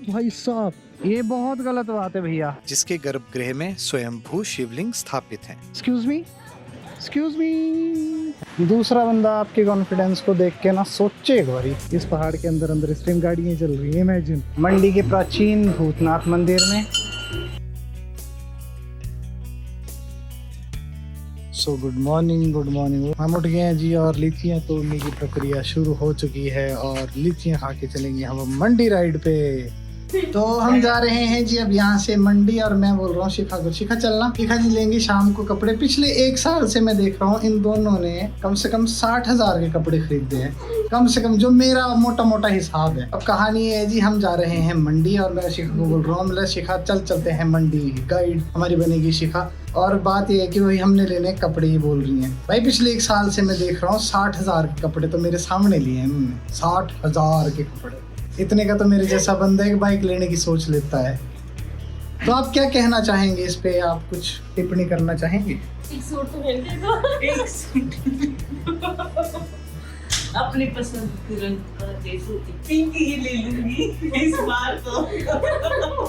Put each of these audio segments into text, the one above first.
भाई साहब, ये बहुत गलत बात है भैया। जिसके गर्भगृह में स्वयंभू शिवलिंग स्थापित हैं। Excuse me. दूसरा बंदा आपके कॉन्फिडेंस को देख के ना सोचे एक बारी। इस पहाड़ के अंदर अंदर इस टाइम गाड़ियाँ चल रही है। इमेजिन मंडी के प्राचीन भूतनाथ मंदिर में। So good morning. हम उठ गए हैं जी और लीचियाँ तोड़ने की प्रक्रिया शुरू हो चुकी है और लीचियाँ खा के चलेंगे हम मंडी राइड पे। तो हम जा रहे हैं जी अब यहाँ से मंडी और मैं बोल रहा हूँ शिखा को, शिखा चलना। शिखा जी लेंगी शाम को कपड़े। पिछले 1 साल से मैं देख रहा हूँ इन दोनों ने कम से कम 60,000 के कपड़े खरीदे हैं, कम से कम, जो मेरा मोटा हिसाब है। अब कहानी है जी, हम जा रहे हैं मंडी और मैं शिखा को बोल रहा हूँ, मतलब शिखा चलते हैं मंडी, गाइड हमारी बनेगी शिखा। और बात यह है कि वही हमने लेने कपड़े ही बोल रही हैं भाई। पिछले 1 साल से मैं देख रहा हूँ 60,000 के कपड़े तो मेरे सामने लिए हैं उन्होंने। 60,000 के कपड़े, इतने का तो मेरे जैसा बंदा एक बाइक लेने की सोच लेता है। तो आप क्या कहना चाहेंगे इस पे? आप कुछ टिप्पणी करना चाहेंगे? एक सूट तो मिल जाएगा। एक सूट अपनी पसंद के रंग का जैसे पिंक ही ले लूंगी इस बार तो।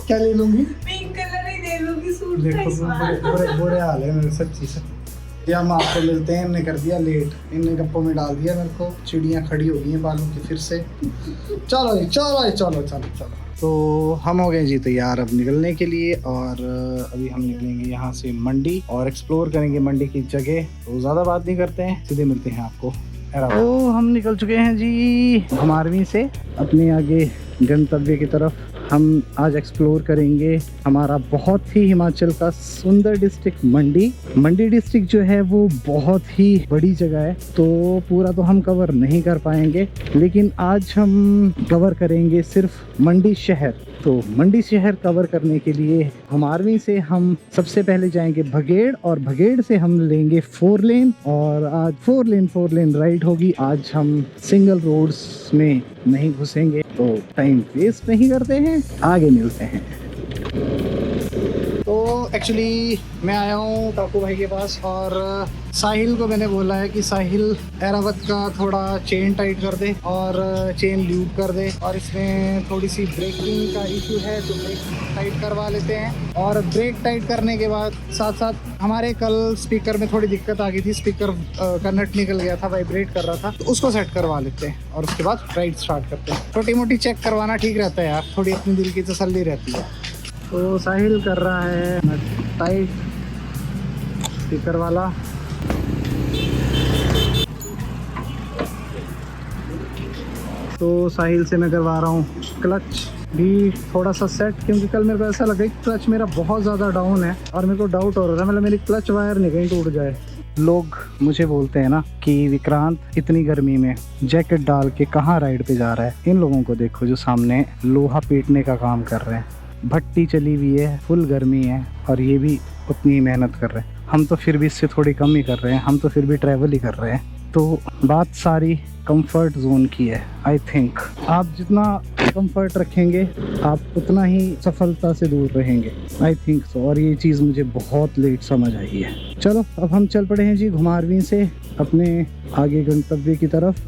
क्या ले लूंगी? पिंक कलर ही ले लूंगी सूट का देखो इस बार। बुरे हाल है मेरे, सच्ची। या हम आपको मिलते हैं, इनने कर दिया लेट, इनने गप्पों में डाल दिया मेरे को। चिड़ियाँ खड़ी हो गई हैं बालों की फिर से। चलो। तो हम हो गए जी तैयार अब निकलने के लिए और अभी हम निकलेंगे यहाँ से मंडी और एक्सप्लोर करेंगे मंडी की जगह। तो ज़्यादा बात नहीं करते हैं, सीधे मिलते हैं आपको। तो हम निकल चुके हैं जी घुमारवीं से अपने आगे गंतव्य की तरफ। हम आज एक्सप्लोर करेंगे हमारा बहुत ही हिमाचल का सुंदर डिस्ट्रिक्ट मंडी डिस्ट्रिक्ट जो है वो बहुत ही बड़ी जगह है, तो पूरा तो हम कवर नहीं कर पाएंगे, लेकिन आज हम कवर करेंगे सिर्फ मंडी शहर। तो मंडी शहर कवर करने के लिए घुमारवीं से हम सबसे पहले जाएंगे भगेड़ और भगेड़ से हम लेंगे 4 लेन और आज 4 लेन राइड होगी। आज हम सिंगल रोड्स में नहीं घुसेंगे, तो टाइम वेस्ट नहीं करते हैं, आगे मिलते हैं। तो एक्चुअली मैं आया हूँ काकू भाई के पास और साहिल को मैंने बोला है कि साहिल एरावत का थोड़ा चेन टाइट कर दे और चेन लूप कर दे, और इसमें थोड़ी सी ब्रेकिंग का इशू है तो ब्रेक टाइट करवा लेते हैं। और ब्रेक टाइट करने के बाद साथ हमारे कल स्पीकर में थोड़ी दिक्कत आ गई थी, स्पीकर का नट निकल गया था, वाइब्रेट कर रहा था, तो उसको सेट करवा लेते हैं और उसके बाद राइड स्टार्ट करते हैं। छोटी मोटी चेक करवाना ठीक रहता है यार, थोड़ी अपनी दिल की तसल्ली रहती है। तो साहिल कर रहा है नट टाइट स्पीकर वाला। तो साहिल से मैं करवा रहा हूँ क्लच भी थोड़ा सा सेट, क्योंकि कल मेरे को ऐसा लगा कि क्लच मेरा बहुत ज़्यादा डाउन है और मेरे को डाउट हो रहा है मतलब मेरी क्लच वायर नहीं कहीं टूट जाए। लोग मुझे बोलते हैं ना कि विक्रांत इतनी गर्मी में जैकेट डाल के कहाँ राइड पे जा रहा है। इन लोगों को देखो जो सामने लोहा पीटने का काम कर रहे हैं, भट्टी चली हुई है, फुल गर्मी है और ये भी उतनी ही मेहनत कर रहे हैं। हम तो फिर भी इससे थोड़ी कम ही कर रहे हैं, हम तो फिर भी ट्रैवल ही कर रहे हैं। तो बात सारी कंफर्ट जोन की है। आई थिंक आप जितना कंफर्ट रखेंगे आप उतना ही सफलता से दूर रहेंगे। I think so. और ये चीज़ मुझे बहुत लेट समझ आई है। चलो अब हम चल पड़े हैं जी घुमारवीं से अपने आगे गंतव्य की तरफ।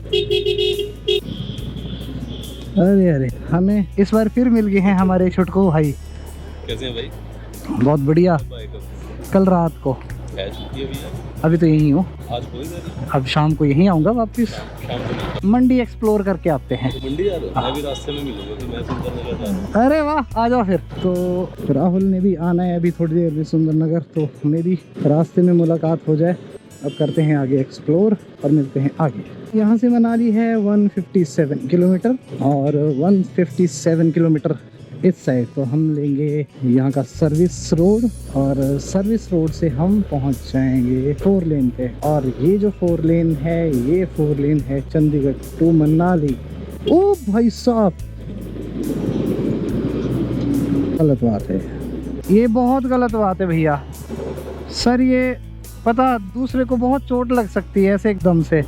अरे हमें इस बार फिर मिल गए हैं हमारे छुटकू भाई। कैसे हैं भाई? बहुत बढ़िया। कल रात को अभी तो यहीं हूँ, अब शाम को यहीं आऊँगा वापस। मंडी एक्सप्लोर करके आते हैं। मंडी यार मैं भी रास्ते में मिलूंगा तो मैं सुंदरनगर जा रहा हूं। अरे वाह, आ जाओ फिर। तो राहुल ने भी आना है अभी थोड़ी देर में सुंदरनगर, तो हमें भी रास्ते में मुलाकात हो जाए। अब करते हैं आगे एक्सप्लोर और मिलते हैं आगे। यहाँ से मनाली है 157 किलोमीटर और 157 किलोमीटर इस साइड, तो हम लेंगे यहाँ का सर्विस रोड और सर्विस रोड से हम पहुँच जाएंगे 4 लेन पे। और ये जो 4 लेन है ये 4 लेन है चंडीगढ़ टू मनाली। ओ भाई साहब, गलत बात है, ये बहुत गलत बात है भैया। सर ये पता दूसरे को बहुत चोट लग सकती है ऐसे एकदम से।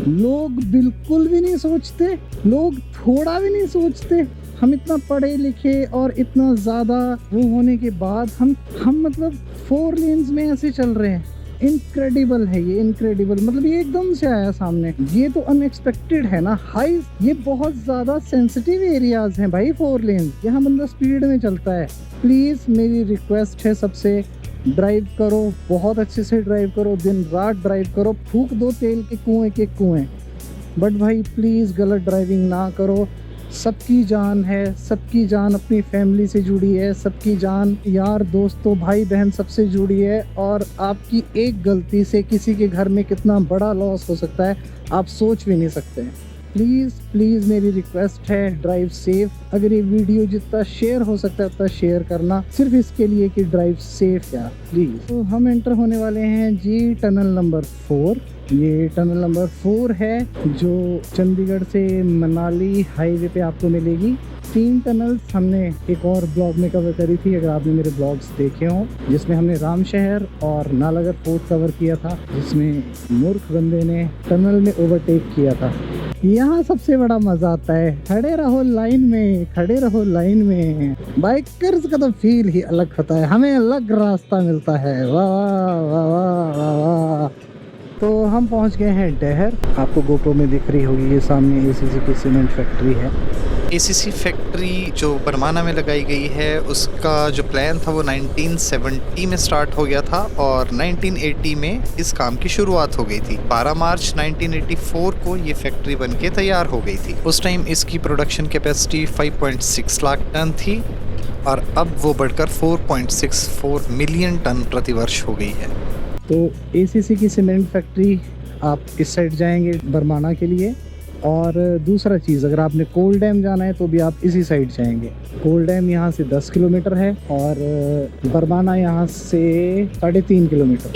लोग बिल्कुल भी नहीं सोचते, लोग थोड़ा भी नहीं सोचते। हम इतना पढ़े लिखे और इतना ज़्यादा वो होने के बाद हम मतलब 4 लेन्स में ऐसे चल रहे हैं। इनक्रेडिबल है ये, इनक्रेडिबल मतलब ये एकदम से आया सामने, ये तो अनएक्सपेक्टेड है ना। हाई, ये बहुत ज्यादा सेंसिटिव एरियाज हैं भाई, 4 लेन, यहाँ बंदा स्पीड में चलता है। प्लीज मेरी रिक्वेस्ट है सबसे, ड्राइव करो, बहुत अच्छे से ड्राइव करो, दिन रात ड्राइव करो, फूंक दो तेल के कुएं, बट भाई प्लीज गलत ड्राइविंग ना करो। सबकी जान है, सबकी जान अपनी फैमिली से जुड़ी है, सबकी जान यार दोस्तों भाई बहन सबसे जुड़ी है, और आपकी एक गलती से किसी के घर में कितना बड़ा लॉस हो सकता है आप सोच भी नहीं सकते हैं। प्लीज़ प्लीज़ मेरी रिक्वेस्ट है, ड्राइव सेफ। अगर ये वीडियो जितना शेयर हो सकता है उतना शेयर करना, सिर्फ इसके लिए कि ड्राइव सेफ यार प्लीज़। तो हम एंटर होने वाले हैं जी टनल नंबर 4। ये टनल नंबर 4 है जो चंडीगढ़ से मनाली हाईवे पे आपको मिलेगी। 3 टनल्स हमने एक और ब्लॉग में कवर करी थी, अगर आपने मेरे ब्लॉग्स देखे हों, जिसमें हमने रामशहर और नालागढ़ फोर्ट कवर किया था, जिसमें मूर्ख बंदे ने टनल में ओवरटेक किया था। यहाँ सबसे बड़ा मजा आता है, खड़े रहो लाइन में, खड़े रहो लाइन में। बाइकर्स का तो फील ही अलग होता है, हमें अलग रास्ता मिलता है। वाह वाह वाह वाह वाह। तो हम पहुँच गए हैं डहर। आपको गोप्रो में दिख रही होगी, ये सामने एसीसी की सीमेंट फैक्ट्री है। एसीसी फैक्ट्री जो बरमाना में लगाई गई है, उसका जो प्लान था वो 1970 में स्टार्ट हो गया था और 1980 में इस काम की शुरुआत हो गई थी। 12 मार्च 1984 को ये फैक्ट्री बनके तैयार हो गई थी। उस टाइम इसकी प्रोडक्शन कैपेसिटी 5.6 लाख टन थी और अब वो बढ़कर 4.64 मिलियन टन प्रतिवर्ष हो गई है। तो एसीसी की सीमेंट फैक्ट्री आप इस साइड जाएंगे बरमाना के लिए, और दूसरा चीज़ अगर आपने कोल डैम जाना है तो भी आप इसी साइड जाएंगे। कोल डैम यहाँ से 10 किलोमीटर है और बरमाना यहाँ से 3.5 किलोमीटर।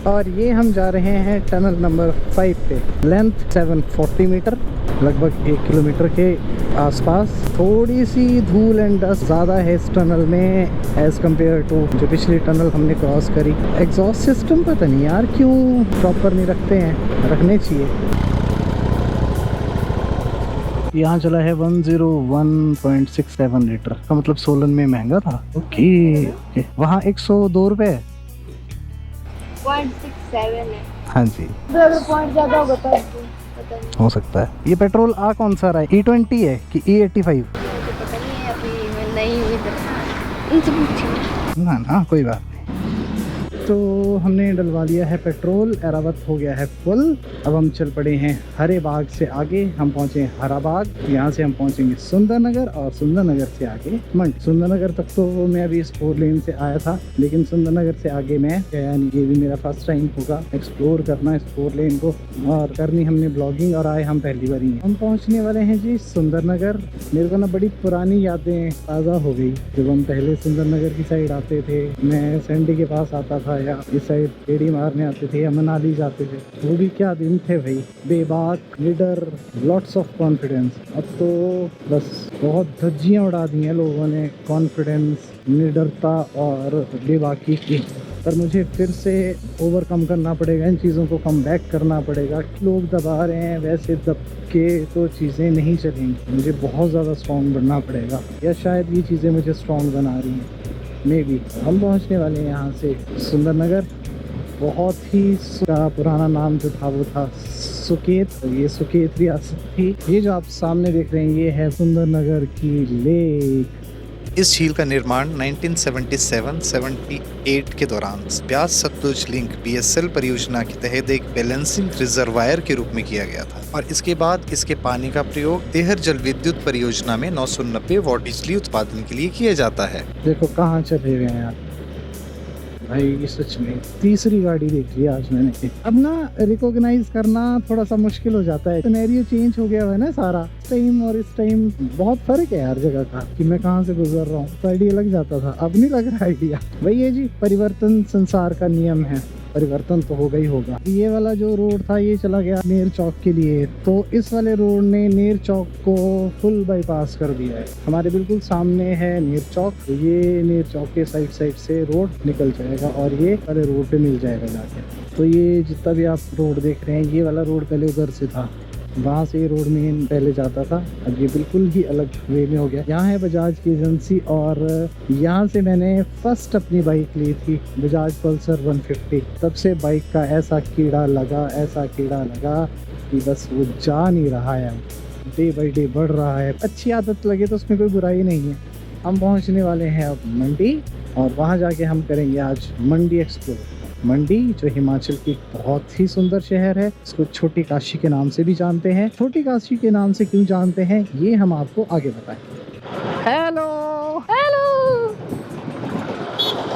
और ये हम जा रहे हैं टनल नंबर 5 पे। लेंथ 740 मीटर, लगभग 1 किलोमीटर के आसपास। थोड़ी सी धूल एंड डस्ट ज़्यादा है इस टनल में एज़ कम्पेयर टू जो पिछली टनल हमने क्रॉस करी। एग्जॉस्ट सिस्टम पता नहीं यार क्यों प्रॉपर नहीं रखते हैं, रखने चाहिए। यहाँ चला है 101.67 लीटर का, मतलब सोलन में महंगा था। ओके, वहाँ 102 रुपये 0.67 है। हाँ जी, अगर पॉइंट ज़्यादा होगा तो पता नहीं। हो सकता है। ये पेट्रोल कौन सा रहा है, E20 है कि E85? मुझे पता नहीं है, अभी मैं नहीं हुई इधर, इनसे पूछिए। ना कोई बात नहीं। तो हमने डलवा लिया है पेट्रोल, एरावत हो गया है फुल। अब हम चल पड़े हैं हरे बाग से आगे, हम पहुंचे हरा बाग। यहाँ से हम पहुंचेंगे सुंदरनगर और सुंदरनगर से आगे मंडी। सुंदरनगर तक तो मैं अभी इस 4 लेन से आया था, लेकिन सुंदरनगर से आगे मैं गया नहीं। ये भी मेरा फर्स्ट टाइम होगा एक्सप्लोर करना इस 4 लेन को, और करनी हमने ब्लॉगिंग, और आए हम पहली बार ही हैं। हम पहुँचने वाले हैं जी सुंदरनगर। मेरे को ना बड़ी पुरानी यादें ताज़ा हो गई, जब हम पहले सुंदरनगर की साइड आते थे। मैं सैंडी के पास आता था या इस साइड गेड़ी मारने आते थे या मनाली जाते थे। वो भी क्या दिन थे भाई, बेबाक, निडर, लॉट्स ऑफ कॉन्फिडेंस। अब तो बस बहुत धज्जियाँ उड़ा दी हैं लोगों ने कॉन्फिडेंस, निडरता और बेबाकी की। पर मुझे फिर से ओवरकम करना पड़ेगा, इन चीज़ों को कम बैक करना पड़ेगा। लोग दबा रहे हैं, वैसे दब के तो चीज़ें नहीं चलेंगी। मुझे बहुत ज़्यादा स्ट्रॉन्ग बनना पड़ेगा, या शायद ये चीज़ें मुझे स्ट्रॉन्ग बना रही हैं, मे बी। हम पहुंचने वाले हैं यहाँ से सुंदरनगर। बहुत ही पुराना नाम जो था वो था सुकेत। ये सुकेत रियासत थी। ये जो आप सामने देख रहे हैं ये है सुंदरनगर की लेक। इस झील का निर्माण 1977-78 के दौरान ब्यास सतलुज लिंक BSL परियोजना के तहत एक बैलेंसिंग रिजर्वायर के रूप में किया गया था, और इसके बाद इसके पानी का प्रयोग देहर जल विद्युत परियोजना में 990 वॉट बिजली उत्पादन के लिए किया जाता है। देखो कहाँ चले गए यार भाई, सच में तीसरी गाड़ी देख ली आज मैंने। अब ना रिकॉग्नाइज करना थोड़ा सा मुश्किल हो जाता है, सिनेरियो चेंज हो गया है ना सारा। टाइम और इस टाइम बहुत फर्क है यार जगह का, कि मैं कहाँ से गुजर रहा हूँ। तो आइडिया लग जाता था, अब नहीं लग रहा आइडिया। वही है जी, परिवर्तन संसार का नियम है, परिवर्तन तो होगा ही होगा। ये वाला जो रोड था ये चला गया नेर चौक के लिए, तो इस वाले रोड ने नेर चौक को फुल बाईपास कर दिया है। हमारे बिल्कुल सामने है नेर चौक, तो ये नेर चौक के साइड से रोड निकल जाएगा और ये वाले रोड पे मिल जाएगा जाके। तो ये जितना भी आप रोड देख रहे हैं, ये वाला रोड पहले उधर से था, वहाँ से ये रोड मेन पहले जाता था, अब ये बिल्कुल ही अलग वे में हो गया। यहाँ है बजाज की एजेंसी और यहाँ से मैंने फर्स्ट अपनी बाइक ली थी बजाज पल्सर 150। तब से बाइक का ऐसा कीड़ा लगा कि बस वो जा नहीं रहा है, डे बाई डे बढ़ रहा है। अच्छी आदत लगे तो उसमें कोई बुराई नहीं है। हम पहुँचने वाले हैं अब मंडी और वहाँ जाके हम करेंगे आज मंडी एक्सप्लोर। मंडी जो हिमाचल की बहुत ही सुंदर शहर है, इसको छोटी काशी के नाम से भी जानते हैं। छोटी काशी के नाम से क्यों जानते हैं ये हम आपको आगे बताएंगे। हेलो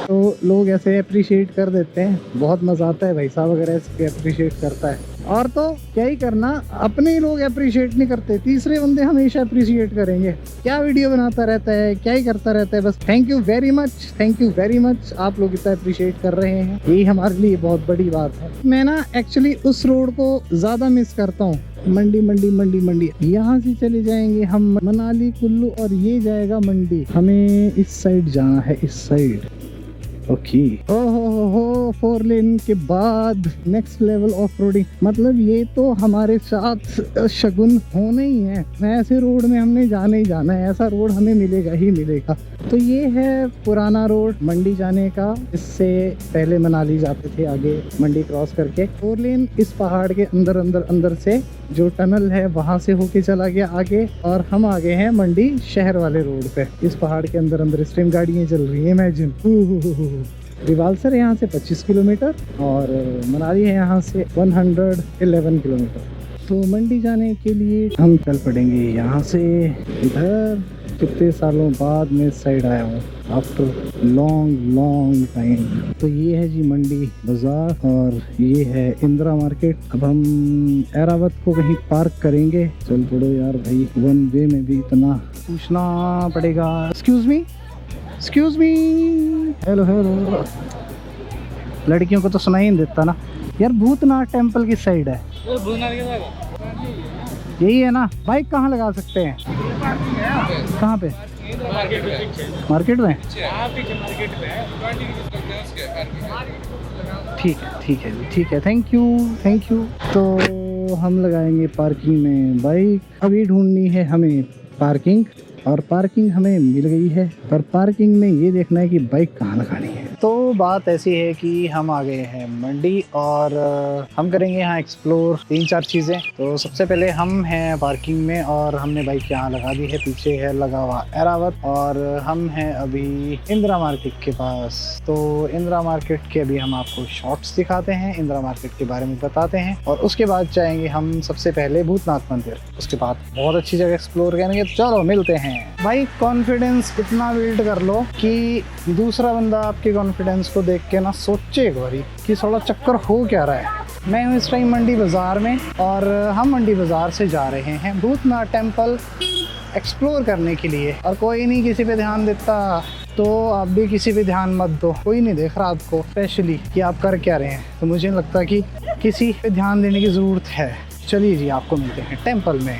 तो लोग ऐसे अप्रिशिएट कर देते हैं, बहुत मजा आता है। भाई साहब अगर ऐसे अप्रिशिएट करता है और तो क्या ही करना, अपने ही लोग अप्रिशिएट नहीं करते, तीसरे बंदे हमेशा अप्रिशिएट करेंगे। क्या वीडियो बनाता रहता है, क्या ही करता रहता है। बस थैंक यू वेरी मच, आप लोग इतना अप्रिशिएट कर रहे हैं, यही हमारे लिए बहुत बड़ी बात है। मैं ना एक्चुअली उस रोड को ज़्यादा मिस करता हूँ, मंडी। यहाँ से चले जाएंगे हम मनाली कुल्लू और ये जाएगा मंडी। हमें इस साइड जाना है, इस साइड। ओके ओहो 4 लेन के बाद नेक्स्ट लेवल ऑफ रोडिंग, मतलब ये तो हमारे साथ शगुन होना ही है। ऐसे रोड में हमने जाना ही जाना है, ऐसा रोड हमें मिलेगा ही मिलेगा। तो ये है पुराना रोड मंडी जाने का। इससे पहले मनाली जाते थे, आगे मंडी क्रॉस करके 4 लेन इस पहाड़ के अंदर से जो टनल है वहां से होके चला गया आगे, और हम आ गए हैं मंडी शहर वाले रोड पे। इस पहाड़ के अंदर इस टाइम गाड़ियां चल रही है, इमेजिन। रिवाल्सर है यहाँ से 25 किलोमीटर और मनाली है यहाँ से 111 किलोमीटर। तो मंडी जाने के लिए हम चल पड़ेंगे यहाँ से। इधर कितने सालों बाद मैं इस साइड आया हूँ, आफ्टर लॉन्ग टाइम। तो ये है जी मंडी बाजार और ये है इंदिरा मार्केट। अब हम एरावत को कहीं पार्क करेंगे। चल पड़ो यार भाई, वन वे में भी इतना पूछना पड़ेगा। Excuse me, hello. लड़कियों को तो सुनाई नहीं देता ना यार। भूतनाथ टेम्पल किस साइड है? यही है ना। बाइक कहाँ लगा सकते हैं? कहाँ पे? मार्केट में। ठीक है, थैंक यू। तो हम लगाएंगे पार्किंग में बाइक। अभी ढूंढनी है हमें पार्किंग, और पार्किंग हमें मिल गई है, पर पार्किंग में ये देखना है कि बाइक कहाँ लगानी है। तो बात ऐसी है कि हम आ गए हैं मंडी और हम करेंगे यहाँ एक्सप्लोर 3-4 चीज़ें। तो सबसे पहले हम हैं पार्किंग में और हमने बाइक यहाँ लगा दी है। पीछे है लगा हुआ एरावत और हम हैं अभी इंदिरा मार्केट के पास। तो इंदिरा मार्केट के अभी हम आपको शॉर्ट्स दिखाते हैं, इंदिरा मार्केट के बारे में बताते हैं और उसके बाद जाएंगे हम सबसे पहले भूतनाथ मंदिर। उसके बाद बहुत अच्छी जगह एक्सप्लोर करेंगे। तो चलो मिलते हैं भाई। कॉन्फिडेंस इतना बिल्ड कर लो कि दूसरा बंदा आपके कॉन्फिडेंस को देख के ना सोचे एक बारी कि थोड़ा चक्कर हो क्या रहा है। मैं हूँ इस टाइम मंडी बाज़ार में और हम मंडी बाज़ार से जा रहे हैं भूतनाथ टेम्पल एक्सप्लोर करने के लिए। और कोई नहीं किसी पे ध्यान देता, तो आप भी किसी पे ध्यान मत दो। कोई नहीं देख रहा आपको स्पेशली कि आप कर क्या रहे हैं। तो मुझे लगता कि किसी पे ध्यान देने की ज़रूरत है। चलिए जी, आपको मिलते हैं टेम्पल में।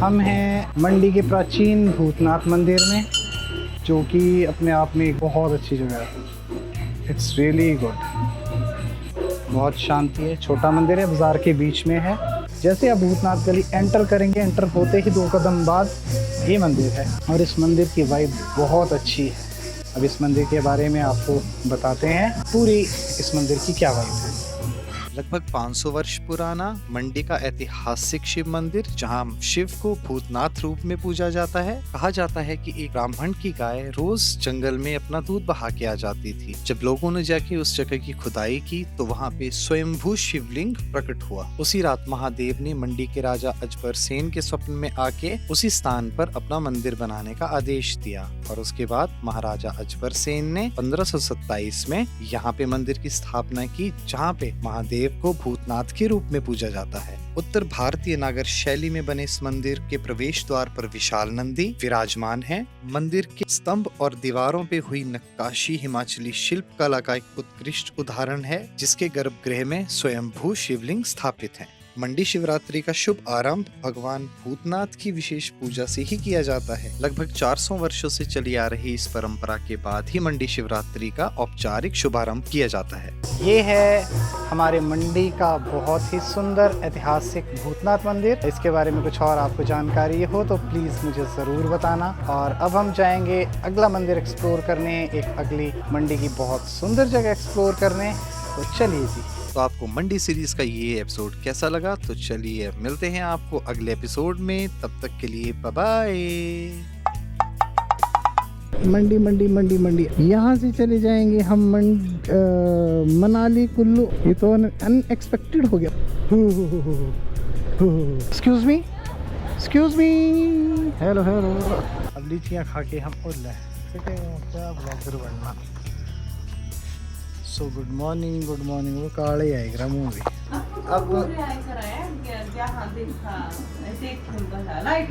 हम हैं मंडी के प्राचीन भूतनाथ मंदिर में, जो कि अपने आप में एक बहुत अच्छी जगह है। It's really good. बहुत शांति है, छोटा मंदिर है, बाज़ार के बीच में है। जैसे आप भूतनाथ गली एंटर करेंगे, एंटर होते ही 2 कदम बाद ये मंदिर है और इस मंदिर की वाइब बहुत अच्छी है। अब इस मंदिर के बारे में आपको बताते हैं पूरी इस मंदिर की क्या वाइब है। लगभग 500 वर्ष पुराना मंडी का ऐतिहासिक शिव मंदिर, जहां शिव को भूतनाथ रूप में पूजा जाता है। कहा जाता है कि एक ब्राह्मण की गाय रोज जंगल में अपना दूध बहा के आ जाती थी। जब लोगों ने जाके उस जगह की खुदाई की तो वहां पे स्वयंभू शिवलिंग प्रकट हुआ। उसी रात महादेव ने मंडी के राजा अजबर सेन के स्वप्न में आके उसी स्थान पर अपना मंदिर बनाने का आदेश दिया और उसके बाद महाराजा अजबर सेन ने 1527 में यहाँ पे मंदिर की स्थापना की, जहाँ पे महादेव को भूतनाथ के रूप में पूजा जाता है। उत्तर भारतीय नागर शैली में बने इस मंदिर के प्रवेश द्वार पर विशाल नंदी विराजमान है। मंदिर के स्तंभ और दीवारों पे हुई नक्काशी हिमाचली शिल्प कला का एक उत्कृष्ट उदाहरण है, जिसके गर्भगृह में स्वयंभू शिवलिंग स्थापित है। मंडी शिवरात्रि का शुभ आरंभ भगवान भूतनाथ की विशेष पूजा से ही किया जाता है। लगभग 400 वर्षों से चली आ रही इस परंपरा के बाद ही मंडी शिवरात्रि का औपचारिक शुभारंभ किया जाता है। ये है हमारे मंडी का बहुत ही सुंदर ऐतिहासिक भूतनाथ मंदिर। इसके बारे में कुछ और आपको जानकारी हो तो प्लीज़ मुझे ज़रूर बताना। और अब हम जाएंगे अगला मंदिर एक्सप्लोर करने, एक अगली मंडी की बहुत सुंदर जगह एक्सप्लोर करने। तो चलिए जी। तो आपको मंडी सीरीज का ये एपिसोड कैसा लगा? तो चलिए मिलते हैं आपको अगले एपिसोड में। तब तक के लिए बाय बाय। मंडी मंडी मंडी मंडी यहाँ से चले जाएंगे हम मनाली कुल्लू। ये तो अनएक्सपेक्टेड हो गया। Excuse me hello hello. अब लीचियाँ खा के हम उड़ रहे हैं। क्या ब्लॉगर बनना। सो गुड मॉर्निंग वो काले आएगा मुँह भी। अब लाइट